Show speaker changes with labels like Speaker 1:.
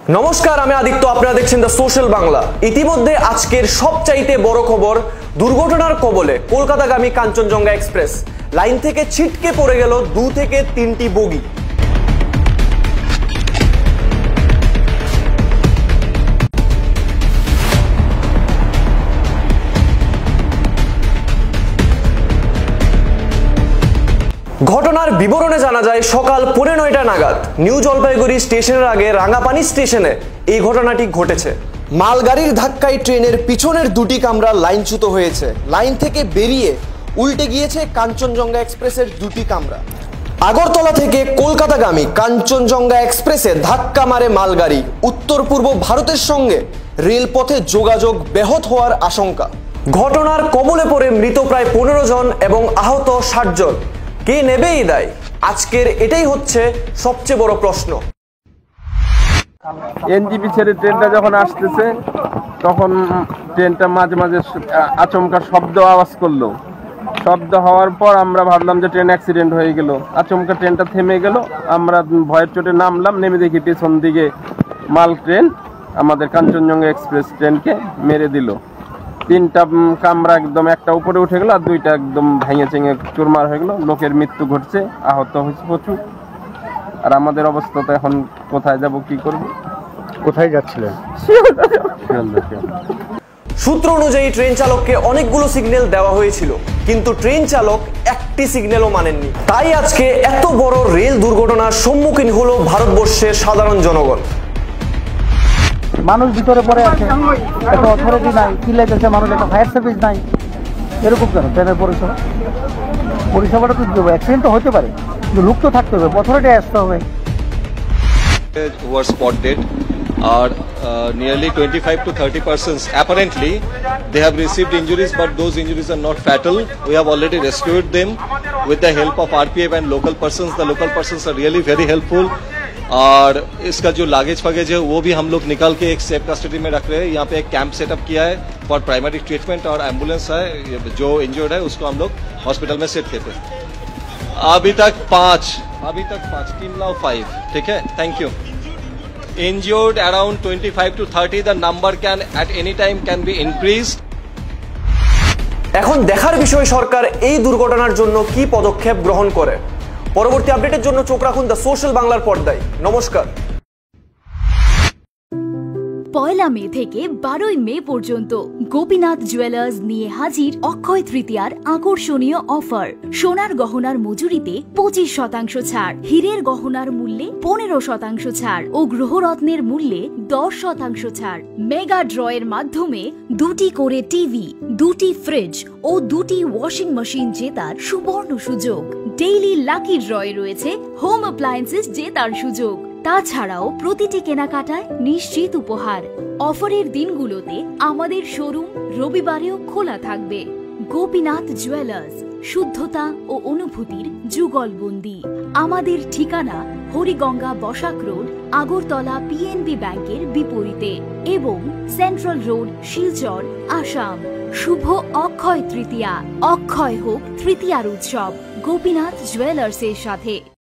Speaker 1: নমস্কার, আমি আদিত্য, আপনারা দেখছেন দ্য সোশ্যাল বাংলা। ইতিমধ্যে আজকের সবচাইতে বড় খবর, দুর্ঘটনার কবলে কলকাতাগামী কাঞ্চনজঙ্ঘা এক্সপ্রেস। লাইন থেকে ছিটকে পড়ে গেল 2 থেকে 3টি বগি। ঘটনার বিবরণে জানা যায় সকাল 9:15 নাগাদ নিউ জলপাইগুড়ি স্টেশনের আগে রাঙ্গাপানি স্টেশনে এই ঘটনাটি ঘটেছে। মালগাড়ির ধাক্কায় ট্রেনের পিছনের 2টি কামরা লাইনচ্যুত হয়েছে। লাইন থেকে বেরিয়ে উল্টে গিয়েছে কাঞ্চনজঙ্ঘা এক্সপ্রেসের 2টি কামরা। আগরতলা থেকে কলকাতাগামী কাঞ্চনজঙ্ঘা এক্সপ্রেসে ধাক্কা মারে মালগাড়ি। উত্তর পূর্ব ভারতের সঙ্গে রেলপথে যোগাযোগ ব্যাহত হওয়ার আশঙ্কা। ঘটনার কবলে পড়ে মৃত প্রায় 15 জন এবং আহত 60 জন। কে নেবে এই দায়? আজকের এটাই হচ্ছে সবচেয়ে বড় প্রশ্ন।
Speaker 2: এনজিপি ছেড়ে ট্রেনটা যখন আসতেছে তখন ট্রেনটা মাঝে মাঝে আচমকা শব্দ আওয়াজ করলো। শব্দ হওয়ার পর আমরা ভাবলাম যে ট্রেন অ্যাক্সিডেন্ট হয়ে গেল। আচমকা ট্রেনটা থেমে গেল। আমরা ভয়ের চোটে নামলাম, নেমে দেখি পেছন দিকে মাল ট্রেন আমাদের কাঞ্চনজঙ্ঘা এক্সপ্রেস ট্রেনকে মেরে দিল। 3টা কামরা একদম, একটা উপরে উঠে গেল আর 2টা একদম ভেঙে চেঙে চুরমার হয়ে গেল। লোকের মৃত্যু ঘটছে, আহত হয়েছে প্রচুর। আর আমাদের অবস্থা তো এখন কোথায় যাব, কি করব?
Speaker 3: কোথায় যাচ্ছিলেন?
Speaker 1: সূত্র অনুযায়ী ট্রেন চালককে অনেকগুলো সিগন্যাল দেওয়া হয়েছিল, কিন্তু ট্রেন চালক একটি সিগন্যালও মানেননি। তাই আজকে এত বড় রেল দুর্ঘটনার সম্মুখীন হলো ভারতবর্ষের সাধারণ জনগণ।
Speaker 3: মানুষ ভিতরে পড়ে আছে, একটা অথরিটি নাই, কি লেগেছে মানুষ, একটা ফায়ার সার্ভিস নাই, এরকম কেন? ট্রেনের পরিষেবাটা তো দেবো, অ্যাক্সিডেন্ট তো হতে পারে, কিন্তু লোক তো থাকতে হবে, অথরিটি আসতে হবে।
Speaker 4: Who are spot dead are nearly 25 to 30 persons. Apparently, they have received injuries, but those injuries are not fatal. We have already rescued them with the help of RPF and local persons. The local persons are really very helpful. और इसका जो luggage फगेज है वो भी हम लोग निकाल के एक सेफ कस्टडी में रख रहे हैं। यहाँ पे एक कैंप सेटअप किया है फॉर प्राइमरी ट्रीटमेंट, और एम्बुलेंस है जो इंजर्ड है उसको हम लोग हॉस्पिटल में सेट करते हैं। अभी तक 5, टीम नाउ 5। ठीक है, thank you. Injured around 25 to 30. The number at any time can be increased.
Speaker 1: এখন দেখার বিষয় সরকার এই দুর্ঘটনার জন্য কি পদক্ষেপ গ্রহণ করে। পরবর্তী আপডেটের জন্য চোখ রাখুন দ্য সোশ্যাল বাংলার পর্দায়। নমস্কার।
Speaker 5: 1 মে থেকে 12 মে পর্যন্ত গোপীনাথ জুয়েলার্স নিয়ে হাজির অক্ষয় তৃতীয়ার আকর্ষণীয় অফার। সোনার গহনার মজুরিতে 25% ছাড়, হীরের গহনার মূল্যে 15% ছাড় ও গ্রহরত্নের মূল্যে 10% ছাড়। মেগা ড্রয়ের মাধ্যমে 2টি করে টিভি, 2টি ফ্রিজ ও 2টি ওয়াশিং মেশিন জেতার সুবর্ণ সুযোগ। ডেইলি লাকি ড্রয়ে রয়েছে হোম অ্যাপ্লায়েন্সেস জেতার সুযোগ। তাছাড়াও প্রতিটি কেনাকাটায় নিশ্চিত উপহার। অফারের দিনগুলোতে আমাদের শোরুম রবিবারেও খোলা থাকবে। গোপীনাথ জুয়েলার্স, শুদ্ধতা ও অনুভূতির যুগলবন্দি। আমাদের ঠিকানা হরিগঙ্গা বসাক রোড, আগরতলা পিএনবি ব্যাংকের বিপরীতে এবং সেন্ট্রাল রোড, শিলচর, আসাম। শুভ অক্ষয় তৃতীয়া। অক্ষয় হোক তৃতীয়ার উৎসব গোপীনাথ জুয়েলার্সের সাথে।